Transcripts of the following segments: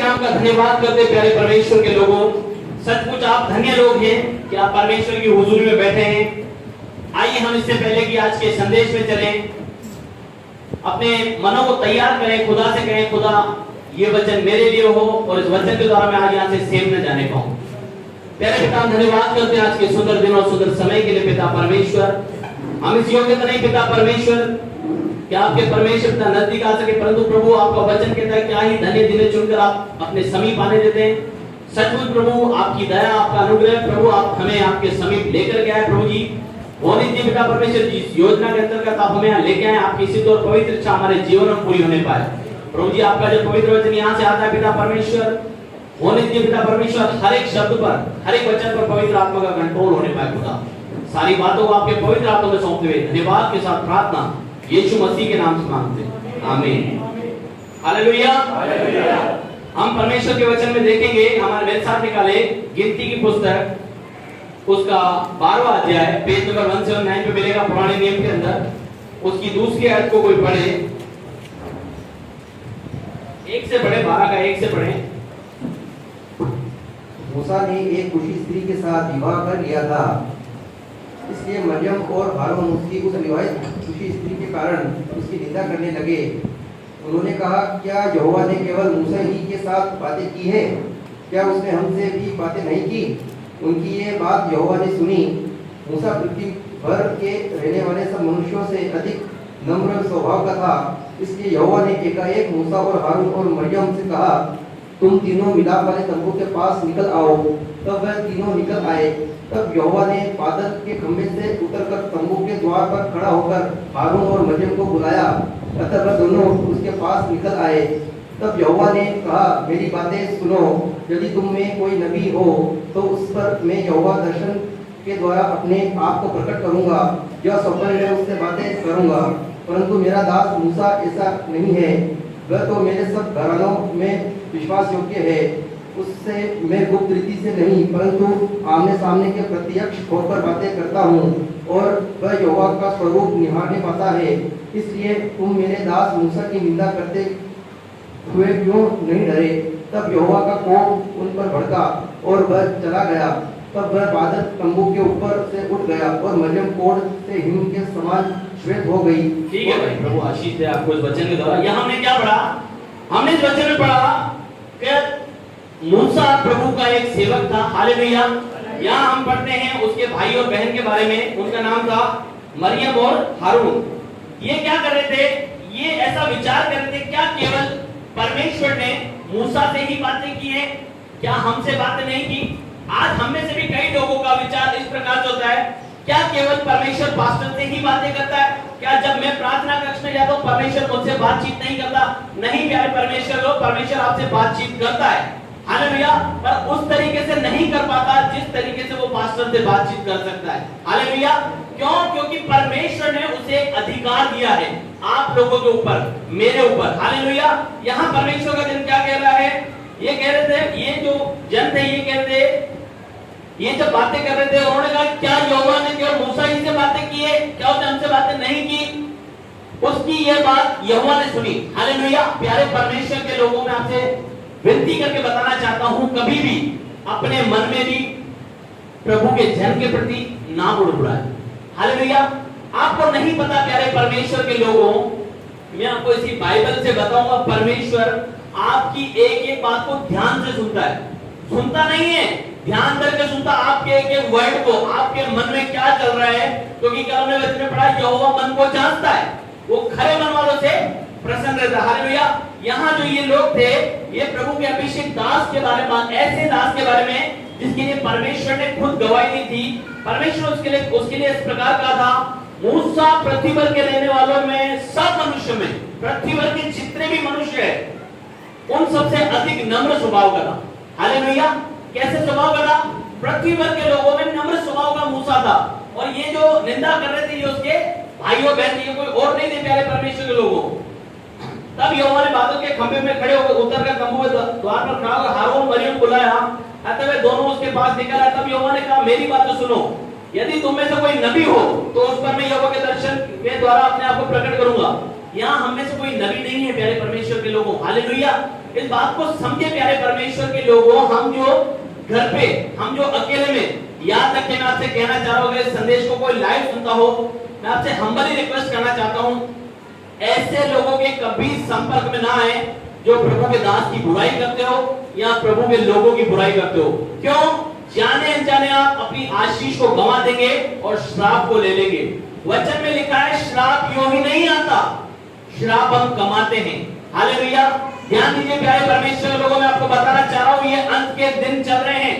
नाम का धन्यवाद करते प्यारे परमेश्वर के लोगों। सचमुच आप धन्य लोग हैं कि आप परमेश्वर की हुजूरी में बैठे हैं। आइए हम इससे पहले कि आज के संदेश में चलें, अपने मनों को तैयार करें, खुदा से कहें, खुदा ये वचन मेरे लिए हो और इस वचन के द्वारा मैं आज यहाँ से सेम न जाने पाऊं। प्यारे पिता, धन्यवाद करते हैं आज के सुंदर दिन और सुंदर समय के लिए पिता परमेश्वर। हम इस योग्यता नहीं पिता परमेश्वर कि आपके परमेश्वर पिता नजदीक आ सके, परंतु प्रभु आपका वचन कहता है क्या ही धन्य जिन्हें चुनकर आप अपने समीप आने देते हैं। सचमुच प्रभु आपकी दया, आपका अनुग्रह प्रभु आप हमें आपके समीप लेकर के आए प्रभु जी। होने दीजिए पिता परमेश्वर जी, इस योजना के अंतर्गत आप हमें यहाँ लेके आए, आपकी सिद्ध और पवित्र इच्छा हमारे जीवन में पूरी होने पाए प्रभु जी। आपका जो पवित्र वचन यहाँ से आता है पिता परमेश्वर, होने दीजिए पिता परमेश्वर, हर एक शब्द पर, हर एक वचन पर पवित्र आत्मा का कंट्रोल होने पाए खुदा। सारी बातों को आपके पवित्र हाथों में सौंपते हुए धन्यवाद के साथ प्रार्थना यीशु मसीह के नाम से मांगते हैं, आमीन। हालेलुया। हम परमेश्वर के वचन में देखेंगे, हमारे मेरे साथ निकाले गिनती की पुस्तक, उसका 12वां अध्याय, पेज नंबर 179 पे मिलेगा पुराने नियम के अंदर। उसकी दूसरी आयत को कोई पढ़े, 1 से पढ़े, 12 का 1 से पढ़े। मूसा ने एक कुशी स्त्री के साथ विवाह कर लिया था, इसलिए मरियम और हारून उसकी उस विवाहित कुशी स्त्री के कारण उसकी निंदा करने लगे। उन्होंने कहा, क्या यहोवा ने केवल मूसा ही के साथ बातें की है? क्या उसने हमसे भी बातें नहीं की? उनकी ये बात यहोवा ने सुनी। मूसा पृथ्वी भर के रहने वाले सब मनुष्यों से अधिक नम्र स्वभाव का था, इसलिए यहोवा ने एकाएक मूसा और हारून और मरियम से कहा, तुम तीनों मिलाप वाले तंबू के पास निकल आओ। तब वह तीनों निकल आए। तब यहोवा ने बादल के खंभे से उतरकर तंबू के द्वार पर खड़ा होकर हारून और मरियम को बुलाया। अतः वह दोनों उसके पास निकल आए। तब यहोवा ने कहा, मेरी बातें सुनो, यदि तुम में कोई नबी हो तो उस पर मैं यहोवा दर्शन के द्वारा अपने आप को प्रकट करूंगा, यह स्वप्न में उससे बातें करूंगा। परंतु मेरा दास मूसा ऐसा नहीं है, वह तो मेरे सब घरानों में विश्वास योग्य है। उससे मैं गुप्त रीति से नहीं परंतु आमने सामने के प्रत्यक्ष होकर बातें करता हूँ, और वह यहोवा का स्वरूप निहारने पाता है। इसलिए तुम मेरे दास मूसा की निंदा करते हुए क्यों नहीं डरे? तब यहोवा का कोप उन पर भड़का और वह चला गया। तब वह बादल तंबू के ऊपर से उठ गया और मरियम कोढ़ से हिम के समान श्वेत हो गई। ठीक है भाई, प्रभु आशीष दे आपको इस वचन के द्वारा। यहाँ हमने क्या पढ़ा? हमने इस वचन में पढ़ा कि मूसा प्रभु का एक सेवक था। हालेलुया। यहाँ हम पढ़ते हैं उसके भाई और बहन के बारे में, उनका नाम था मरियम और हारून। ये क्या कर रहे थे? ये ऐसा विचार कर रहे थे, क्या केवल परमेश्वर ने मूसा से ही बातें की है? क्या हमसे बातें नहीं की? आज हम में से भी कई लोगों का विचार इस प्रकार से होता है, क्या केवल परमेश्वर पास्टर से ही बातें करता है? क्या जब मैं प्रार्थना कक्ष में जाता हूँ परमेश्वर मुझसे बातचीत नहीं करता? नहीं प्यारे परमेश्वर लोग, परमेश्वर आपसे बातचीत करता है। हालेलुया। पर उस तरीके से नहीं कर पाता जिस तरीके से वो पास्टर से बातचीत कर सकता है। हालेलुया। क्यों? क्योंकि परमेश्वर ने उसे अधिकार दिया है आप लोगों के ऊपर, मेरे ऊपर। हालेलुया। यहाँ परमेश्वर का जन क्या कह रहा है? ये कह रहे थे, ये जो जन थे ये कह रहे थे, ये जब बातें कर रहे थे उन्होंने कहा, क्या यहोवा ने केवल मूसा ही से बातें की है? क्या उसने हमसे बातें नहीं की? उसकी यह बात यहोवा ने सुनी। हालेलुया। प्यारे परमेश्वर के लोगों में आपसे विनती करके बताना चाहता हूं, कभी भी अपने मन में भी प्रभु के जन के प्रति ना बुड़बुड़ाएं। हालेलुया। आपको नहीं पता प्यारे परमेश्वर के लोगों, मैं आपको इसी बाइबल से बताऊंगा, परमेश्वर आपकी एक एक बात को ध्यान से सुनता है। सुनता नहीं है, ध्यान करके सुनता आपके एक एक वर्ड को, आपके मन में क्या चल रहा है। क्योंकि कल हमने वचन में पढ़ा, यहोवा मन को जानता है, वो खरे मन वालों से प्रसन्न रहता है। हालेलुया। यहाँ जो ये लोग थे, ये प्रभु के अभिषेक दास के बारे में, ऐसे दास के बारे में जिसके लिए परमेश्वर ने खुद गवाही दी थी। परमेश्वर उसके लिए इस प्रकार का था, मूसा पृथ्वी पर के रहने वालों में, सब मनुष्य में, पृथ्वी पर के जितने भी मनुष्य है उन सबसे अधिक नम्र स्वभाव का था। हालेलुया। कैसे स्वभाव का था? पृथ्वी पर के लोगों में नम्र स्वभाव का मूसा था। और ये जो निंदा कर रहे थे ये उसके भाइयों बहन, ये कोई और नहीं थे प्यारे परमेश्वर के लोगों। तब यहोवा ने बादल के खंभे में खड़े होकर उतरकर तंबू के द्वार पर खड़ा होकर हारून मरियम बुलाया। अतः वे दोनों उसके पास निकल आए। तब यहोवा ने कहा, मेरी बात तो सुनो, यदि तुम में से कोई नबी हो तो उस पर मैं यहोवा के दर्शन के द्वारा अपने आप को प्रकट करूंगा। यहाँ हम में से कोई नबी नहीं है प्यारे परमेश्वर के लोगों। हालेलुया। इस बात को समझे प्यारे परमेश्वर के लोगों, हम जो घर पे, हम जो अकेले में, याद रखें, मैं आपसे कहना चाह रहा हूं, अगर इस संदेश को कोई लाइव सुनता हो, मैं आपसे हम्बली रिक्वेस्ट करना चाहता हूं, ऐसे लोगों के कभी संपर्क में ना आए जो प्रभु के दास की बुराई करते हो या प्रभु के लोगों की बुराई करते हो। क्यों? जाने अनजाने आप अपनी आशीष को गंवा देंगे और श्राप को ले लेंगे। वचन में लिखा है श्राप यूं ही नहीं आता, श्राप हम कमाते हैं। हालेलुया। ध्यान दीजिए प्यारे परमेश्वर के लोगों, मैं आपको बताना चाह रहा हूं, ये अंत के दिन चल रहे हैं।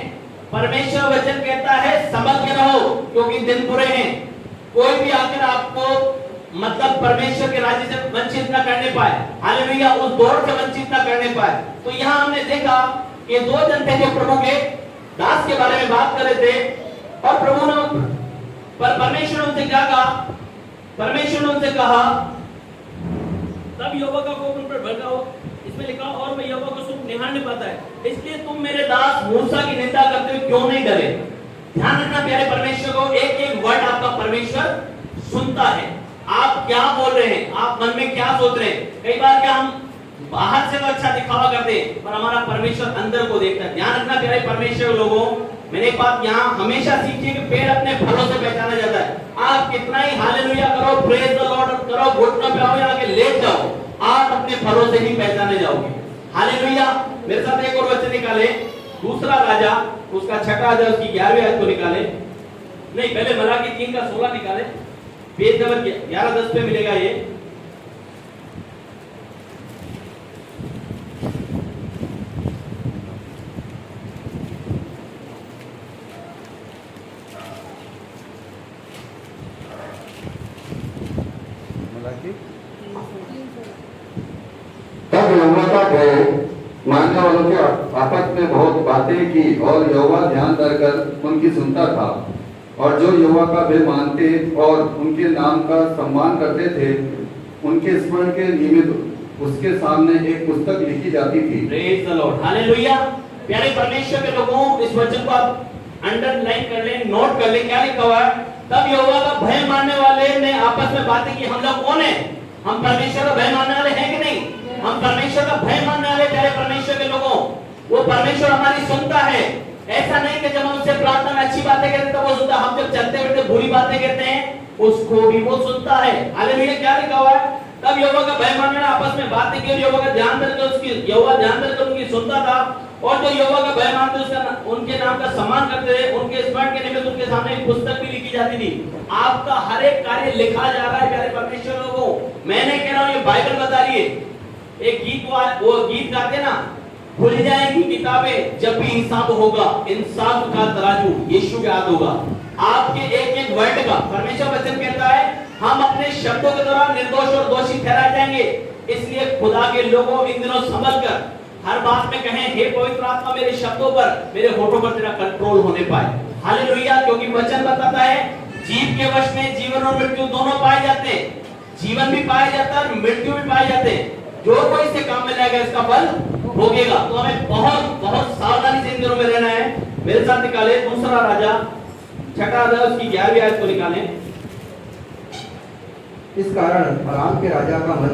परमेश्वर वचन कहता है समझ के रहो क्योंकि दिन बुरे हैं। कोई भी आकर आपको मतलब परमेश्वर के राज्य से वंचित न करने पाए, हालेलुया, उस दौर से वंचित न करने पाए। तो यहाँ हमने देखा कि दो जन थे जो प्रभु के दास के बारे में बात कर रहे थे और प्रभु ने परमेश्वर उनसे क्या कहा? परमेश्वर ने उनसे कहा, तब यहोवा का कोप उन पर भड़का हो। इसमें लिखा और मैं यहोवा को सुख निहार नहीं पाता है, इसलिए तुम मेरे दास मूसा की निंदा करते हुए क्यों नहीं डरे? ध्यान रखना प्यारे परमेश्वर को, एक एक वर्ड आपका परमेश्वर सुनता है। आप क्या बोल रहे हैं, आप मन में क्या सोच रहे हैं? कई बार क्या हम बाहर से तो अच्छा दिखावा करते हैं पर हमारा परमेश्वर अंदर को देखता है। ध्यान रखना प्यारे परमेश्वर लोगों, मैंने एक बात यहाँ हमेशा सीखिए कि पेड़ अपने फलों से पहचाना जाता है। आप कितना ही हालेलुया करो, प्रेज द लॉर्ड करो, घुटनों पे आओ या आके लेट जाओ, आप अपने फलों से ही पहचाने जाओगे। हालेलुया। मेरे साथ एक और वचन निकाले, दूसरा राजा उसका छठा अध्याय उसकी 11वीं आयत को निकाले। नहीं, पहले मलाकी 3 का 16 निकाले, पेज नंबर 11-10 पे मिलेगा ये। तब यहोवा का भय मानने वालों के आपस में बहुत बातें की और यहोवा ध्यान धरकर उनकी सुनता था। और जो यहोवा का भय मानते और उनके नाम का सम्मान करते थे, उनके स्मरण के निमित्त उसके सामने एक पुस्तक लिखी जाती थी। Praise the Lord, hallelujah. प्यारे परमेश्वर के लोगों, इस वचन को आप अंडरलाइन कर लें, नोट कर लें। क्या लिखा हुआ है? तब यहोवा का भय मानने वाले ने आपस में बातें की। हम लोग कौन है? हम परमेश्वर का भय मानने वाले हैं कि नहीं? हम परमेश्वर का भय मानने वाले प्यारे परमेश्वर के लोगों, वो परमेश्वर हमारी सुनता है। ऐसा नहीं कि जब हम उससे प्रार्थना में अच्छी बातें करते तो वो सुनता, हम जब चलते फिरते बुरी बातें कहते हैं उसको भी वो सुनता है। हालेलुया। क्या लिखा हुआ है? तब यहोवा का भय मानने वाले आपस में बातें की और यहोवा का ध्यान धरकर यहोवा ध्यान धरकर उनकी सुनता था। और जो यहोवा का भय मानते उसका उनके नाम का सम्मान करते थे, उनके स्मरण के निमित्त उनके सामने एक पुस्तक भी लिखी जाती थी। आपका हर एक कार्य लिखा जा रहा है प्यारे परमेश्वर लोगों। मैंने कह रहा हूँ, ये बाइबल बता रही है। एक गीत वो गीत गाते ना, खुल जाएंगी किताबें जब भी हिसाब होगा, इंसाफ का तराजू यीशु के हाथ होगा। आपके एक एक वर्ड का परमेश्वर वचन कहता है हम अपने शब्दों के द्वारा निर्दोष और दोषी ठहराए जाएंगे। इसलिए खुदा के लोगों इन दिनों संभल कर हर बात में कहें, हे पवित्र आत्मा मेरे शब्दों पर, मेरे होठों पर तेरा कंट्रोल होने पाए। हालेलुया। क्योंकि वचन बताता है जीव के वश में जीवन और मृत्यु दोनों पाए जाते हैं। जीवन भी पाया जाता है और मृत्यु भी पाए जाते हैं। जो कोई इसे काम में लाएगा इसका फल भोगेगा। तो हमें बहुत बहुत सावधानी से इन दिनों में रहना है। मेरे साथ निकाले दूसरा राजा छठा अध्याय उसकी 11वीं आयत को निकालें। इस कारण अराम के राजा का मन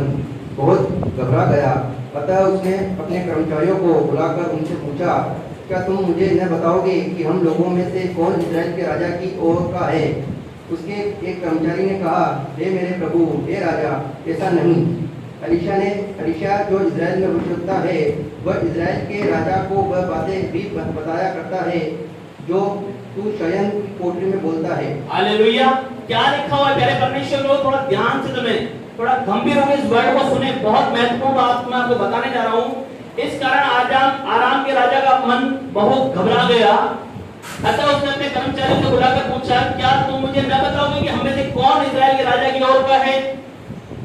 बहुत घबरा गया। अतः उसने अपने कर्मचारियों को बुलाकर उनसे पूछा, क्या तुम मुझे यह बताओगे कि हम लोगों में से कौन इस्राएल के राजा की ओर का है? उसके एक कर्मचारी ने कहा, हे मेरे प्रभु, हे राजा, ऐसा नहीं। अलीशा जो इस्राएल में भविष्यवक्ता है, वह इस्राएल के राजा को वह बातें भी बताया करता है जो तू शयन की कोठरी में बोलता है। हालेलुया। क्या लिखा हुआ है प्यारे परमेश्वर लोग? थोड़ा ध्यान से तुम्हें थोड़ा गंभीर होकर इस वर्ड को सुने। बहुत महत्वपूर्ण बात मैं आपको बताने जा रहा हूँ। इस कारण आराम के राजा का मन बहुत घबरा गया। अतः उसने अपने कर्मचारियों से बुलाकर पूछा, क्या तुम मुझे न बताओगे कि हम में से कौन इस्राएल के राजा की ओर का है?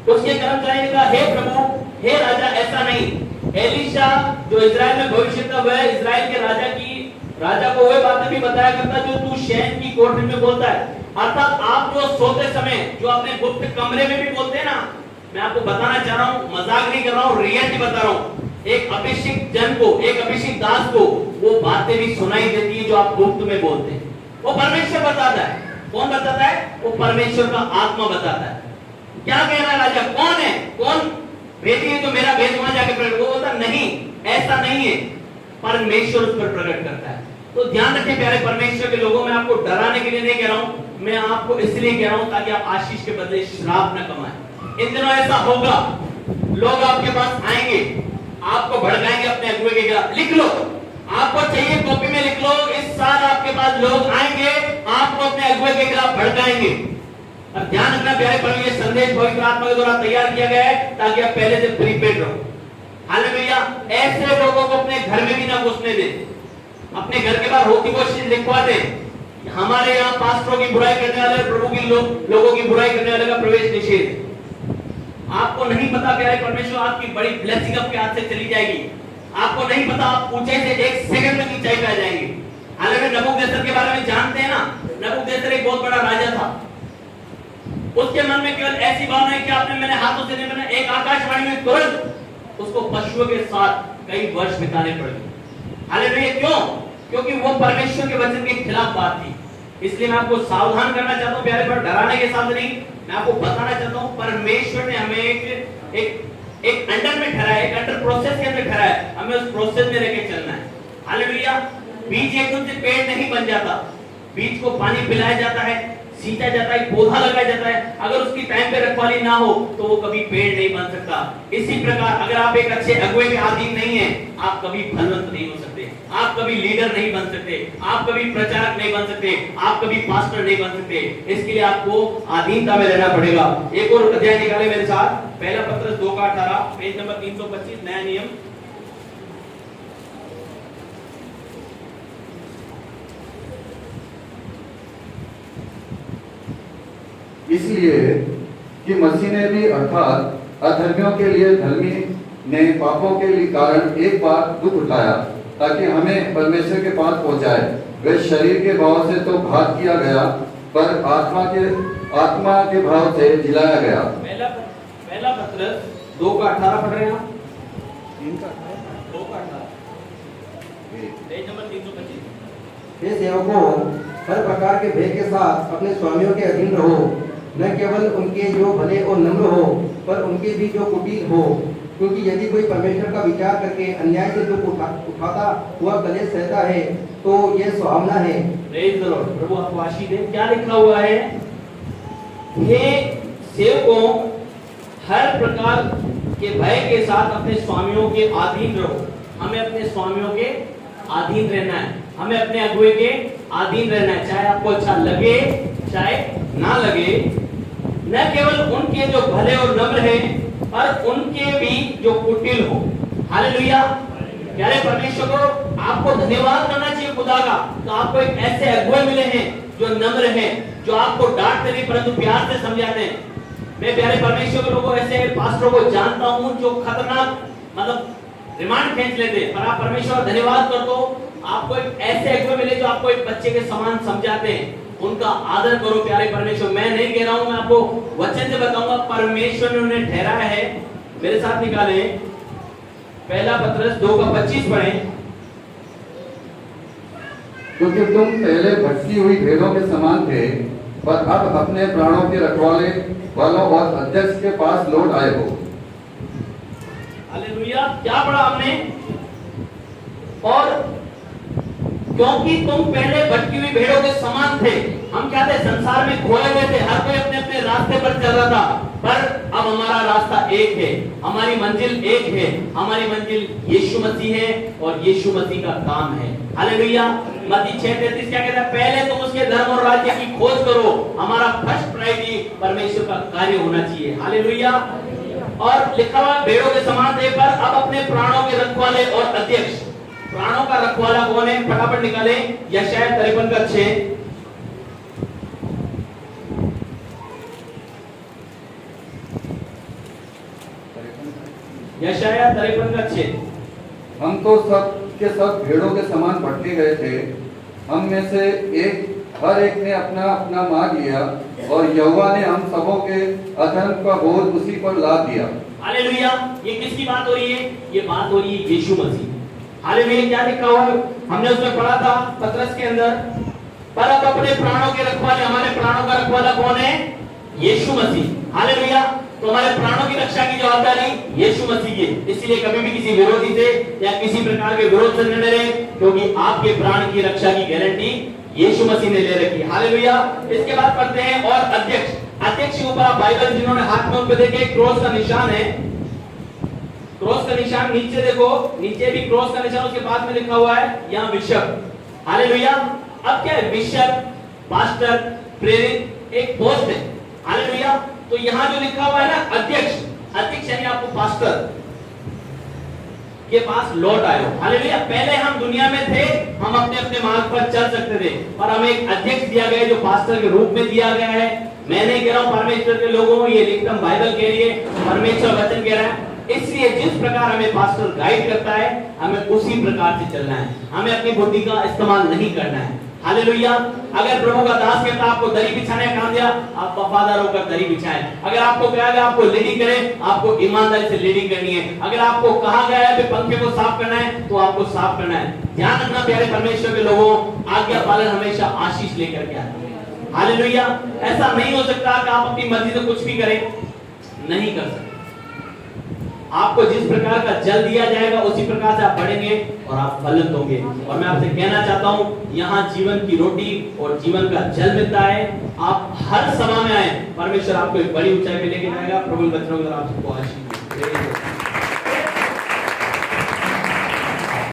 उसके कर्मचारी ने कहा, हे प्रभु, हे राजा, ऐसा नहीं। एलीशा जो इस्राएल में भविष्य था, वह इस्राएल के राजा को वह बातें भी बताया करता जो तू शयन की कोठरी में बोलता है। अर्थात आप जो सोते समय जो अपने गुप्त कमरे में भी बोलते हैं ना, मैं आपको बताना चाह रहा हूँ, मजाक नहीं कर रहा हूँ, रियलिटी बता रहा हूँ। एक अभिषिक्त जन को, एक अभिषिक्त दास को वो बातें भी सुनाई देती है जो आप गुप्त में बोलते हैं। वो परमेश्वर बताता है। कौन बताता है? वो परमेश्वर का आत्मा बताता है। क्या कह रहा है राजा? कौन है? कौन भेदी है जो मेरा भेद वहां जाके प्रकट? वो बोलता नहीं, ऐसा नहीं है, परमेश्वर उस पर प्रकट करता है। तो ध्यान रखें प्यारे परमेश्वर के लोगों, मैं आपको डराने के लिए नहीं कह रहा हूं, मैं आपको इसलिए कह रहा हूं ताकि आप आशीष के बदले श्राप न कमाएं। इन दिनों ऐसा होगा, लोग आपके पास आएंगे, आपको भड़काएंगे अपने अगुवे के खिलाफ। लिख लो, आपको चाहिए कॉपी में लिख लो, इस साल आपके पास लोग आएंगे, आपको अपने अगुवे के खिलाफ भड़काएंगे। और ध्यान रखना प्यारे परमेश्वर, संदेश पवित्र आत्मा के द्वारा तैयार किया गया है ताकि आप पहले से प्रीपेड रहो। हालेलुया। ऐसे लोगों को अपने घर में भी ना घुसने दे, अपने घर के बाहर होती कोशिश लिखवा दे, हमारे यहाँ पास्टरों की बुराई करने वाले, प्रभु की लोगों की बुराई करने वाले का प्रवेश निषेध। आपको नहीं पता प्यारे परमेश्वर, आपकी बड़ी ब्लेसिंग आपके हाथ से चली जाएगी। आपको नहीं पता, आप ऊंचाई से 1 सेकंड में ऊंचाई पे आ जाएंगे। हालांकि नबूकदनेस्सर के बारे में जानते हैं ना, नबूकदनेस्सर एक बहुत बड़ा राजा था। उसके मन में केवल ऐसी भावना है कि आपने मैंने हाथों से नहीं बना, एक आकाशवाणी में तुरंत उसको पशुओं के साथ कई वर्ष बिताने पड़े। हालेलुया। क्यों? क्योंकि वो परमेश्वर के वचन के खिलाफ बात थी। इसलिए मैं आपको सावधान करना चाहता हूं प्यारे, पर डराने के साथ नहीं, मैं आपको बताना चाहता हूं परमेश्वर ने हमें एक अंडर में ठहराया, एक अंडर प्रोसेस के अंदर ठहराया, हमें उस प्रोसेस में लेके चलना है। हालेलुया। बीज एकदम से पेड़ नहीं बन जाता, बीज को पानी पिलाया जाता है, सींचा जाता है, पौधा लगाया जाता है। अगर उसकी टाइम पे रखवाली ना हो तो वो कभी पेड़ नहीं बन सकता। इसी प्रकार अगर आप एक अच्छे अगुवे के अधीन नहीं है, आप कभी फलवंत नहीं हो सकते, आप कभी लीडर नहीं बन सकते, आप कभी प्रचारक नहीं बन सकते, आप कभी पास्टर नहीं बन सकते। इसके लिए आपको अधीनता में रहना पड़ेगा। एक और अध्याय निकाले मेरे साथ, पहला पत्रस 2:18, पेज नंबर 325, नया नियम। इसलिए कि मसीह ने भी अर्थात अधर्मियों के लिए धर्मी ने पापों के लिए कारण एक बार दुख उठाया ताकि हमें परमेश्वर के पास पहुंचाए। वे शरीर के भाव से तो घात किया गया, पर आत्मा के भाव से जिलाया गया। पहला पत्रस 2:18 पढ़ रहे हैं आप? 2:18, पेज नंबर 325। हे सेवकों, हर प्रकार के भय के साथ अपने स्वामियों के अधीन रहो, न केवल उनके जो भले और नम्र हो, पर उनके भी जो कुटिल हो। क्योंकि यदि कोई परमेश्वर का विचार करके अन्याय से दुख उठाता हुआ कलेश सहता है तो यह सुहावना है। Praise the Lord. प्रभु आपको आशीष दे। क्या लिखा हुआ है? हे सेवकों, हर प्रकार के भय के साथ अपने स्वामियों के अधीन रहो। हमें अपने स्वामियों के अधीन रहना है, हमें अपने अगुवे के अधीन रहना है, चाहे आपको अच्छा लगे चाहे ना लगे। न केवल उनके जो भले और नम्र हैं, पर उनके भी जो कुटिल हो। हालेलुया। प्यारे परमेश्वर को आपको धन्यवाद करना चाहिए खुदा का, तो आपको एक ऐसे अगुवे मिले हैं जो नम्र हैं, जो आपको डांटते नहीं परंतु प्यार से समझाते हैं। मैं प्यारे परमेश्वर के लोगों, ऐसे पास्टरों को जानता हूं जो खतरनाक मतलब रिमांड खींच लेते, पर आप परमेश्वर धन्यवाद कर दो, आपको एक ऐसे अगुवे मिले जो आपको एक बच्चे के समान समझाते हैं। उनका आदर करो प्यारे परमेश्वर। मैं नहीं कह रहा हूं, मैं आपको वचन से बताऊंगा, परमेश्वर ने उन्हें ठहराया है। मेरे साथ निकाले पहला पत्रस 2:25 पढ़ें। क्योंकि तुम पहले भटकी हुई भेड़ों के समान थे, पर अब अपने प्राणों के रखवाले वालों और अध्यक्ष के पास लौट आए हो। हालेलुया। क्या पढ़ा हमने? और क्योंकि तुम पहले भटकी हुई भेड़ों के समान थे। हम क्या थे? संसार में खोए हुए थे, हर कोई अपने अपने रास्ते पर चल रहा था, पर अब हमारा रास्ता एक है, हमारी मंजिल एक है। हमारी मंजिल यीशु मसीह है और यीशु मसीह का काम है। हालेलुया। मत्ती 6:33 क्या कहता है? पहले तुम उसके धर्म और राज्य की खोज करो। हमारा फर्स्ट प्रायोरिटी परमेश्वर का कार्य होना चाहिए। हालेलुया। और लिखा हुआ भेड़ों के समान थे, पर अब अपने प्राणों के रखवाले और अध्यक्ष। प्राणों का रखवाला कौन है? फटाफट निकाले यशायाह 53:6। यशायाह 53:6। हम तो सब के सब भेड़ों के समान भटके गए थे, हम में से हर एक ने अपना अपना मार्ग लिया, और यहोवा ने हम सबों के अधर्म का बोझ उसी पर लाद दिया। हालेलुया। ये किसकी बात हो रही है? ये बात हो रही है यीशु मसीह। हालेलुया। क्या लिखा हुआ है? हमने उसमें पढ़ा था पत्रस के अंदर, पर अब अपने प्राणों के रखवाले, हमारे प्राणों का रखवाला कौन है? यीशु मसीह। हालेलुया। तो हमारे प्राणों की रक्षा की जवाबदारी यीशु मसीह की है। इसलिए कभी भी किसी विरोधी से या किसी प्रकार के विरोध से न डरे, क्योंकि आपके प्राण की रक्षा की गारंटी यीशु मसीह ने ले रखी है। हालेलुया। इसके बाद पढ़ते हैं और अध्यक्ष के ऊपर आप बाइबल जिन्होंने हाथ में उन पे देखे क्रॉस का निशान है, क्रॉस का निशान नीचे देखो, नीचे भी क्रॉस का निशान, उसके बाद में लिखा हुआ है यहाँ बिशप। हालेलुया। अब क्या है, बिशप, पास्टर, प्रेरित एक पोस्ट है। हालेलुया। तो यहाँ जो लिखा हुआ है ना अध्यक्ष यानी आपको पास्टर के पास लौट आए हो। हालेलुया। पहले हम दुनिया में थे, हम अपने अपने मार्ग पर चल सकते थे, और हमें एक अध्यक्ष दिया गया है जो पास्टर के रूप में दिया गया है। मैं नहीं कह रहा हूं परमेश्वर के लोगों को, ये लिखता बाइबल कह रही है, परमेश्वर वचन कह रहा है। इसलिए जिस प्रकार हमें पास्टर गाइड करता है, हमें उसी प्रकार से चलना है, हमें अपनी बुद्धि का इस्तेमाल नहीं करना है। हालेलुया। अगर प्रभु का दास कहता आपको दरी बिछाने का काम दिया, आप वफादार होकर दरी बिछाएं। अगर आपको कहा गया आपको लीडिंग करें, आपको ईमानदारी से लीडिंग करनी है। अगर आपको कहा गया है पंखे को साफ करना है, तो आपको साफ करना है। ध्यान रखना प्यारे परमेश्वर के लोगों, आज्ञा पालन हमेशा आशीष लेकर के आता है। हालेलुया। ऐसा नहीं हो सकता कि आप अपनी मर्जी से कुछ भी करें, नहीं कर सकते। आपको जिस प्रकार का जल दिया जाएगा उसी प्रकार से आप बढ़ेंगे और आप फलित होंगे। और मैं आपसे कहना चाहता हूं, यहाँ जीवन की रोटी और जीवन का जल मिलता है। आप हर सभा में आए, परमेश्वर आपको एक बड़ी ऊंचाई पे लेके जाएगा। प्रभु के वचनों के द्वारा आपको आशीष।